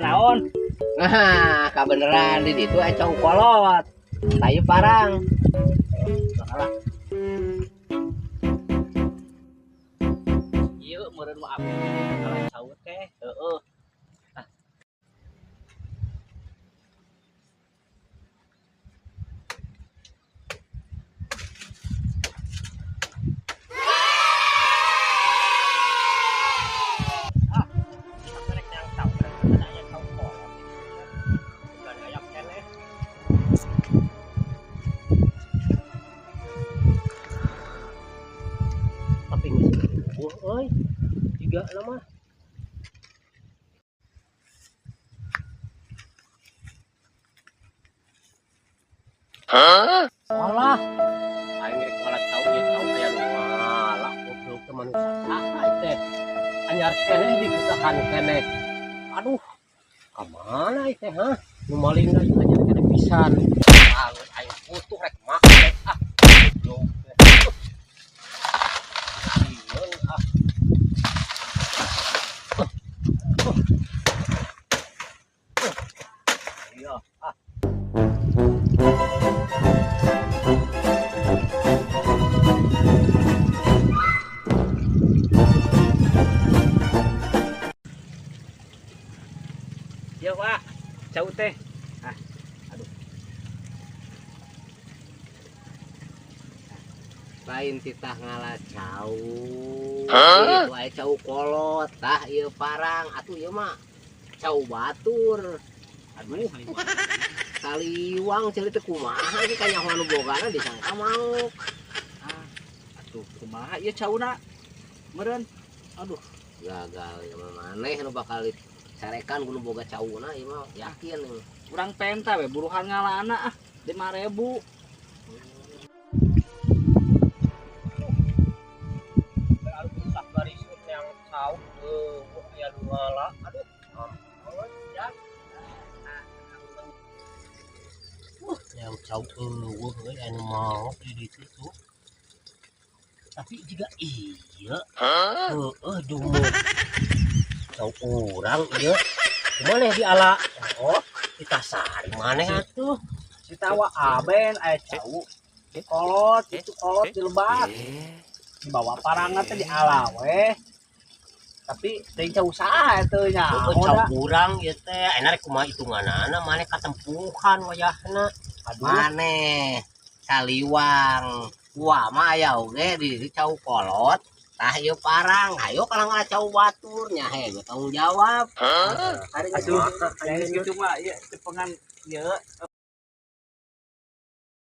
naon? Nah, kabeneran di ditu cau kolot. Tayu parang. Salah. Ieu meureun mah abdi kalau caut teh. Heeh. Tapi masih euy. Tiga nama. Walah. Aing rek ngalat cau ieu cau aya nu ngalah goblok teh manusia saha teh. Anyar keneh dipisahan keneh. Aduh. Kamana teh hah? Nu malingna anyar keneh pisan. Alut aing putuh rek make ah. Goblok teh. Sieun ah. Iya ah. Iya, Pak. Caut teh. Ah, aduh. Lain titah ngalah cau. Itu aya cau kolot, tah ieu parang, atuh ieu mah cau batur. Aduh, kaliwang ceuli teh kumaha ieu kanyaho nu bogana disangka mauk. Ah, atuh kumaha ieu cauna? Meureun. Aduh, Gagal ieu mah maneh nu bakal sarekan kudu boga cauna ieu mah yakin ieu. urang penta we buruhan ngalana ah 5.000. Rusak dari sud yang cau aya nu ngalah. Aduh, ampun ya. Yang cau eueuh euy anu maok di ditu tuh. Tapi juga iya. Heeh, dumut. Cau urang ieu. Kumaneh diala? Oh, ditasari maneh atuh. Si tawa aben aya cau. Kolot, itu kolot dilebat. Dibawa parangna teh dialawe. Tapi teuing cau saha teu nya. Heueuh, cau urang ieu teh. Ayeuna rek kumaha hitunganana maneh katempuhan wayahna. Aduh, Maneh kaliwang. Wah mah aya oge di dieu cau kolot. Tah ieu parang. Hayo kalau ngalah cau batur nya he tanggung jawab. aduh, geus kitu mah ieu tepengan ieu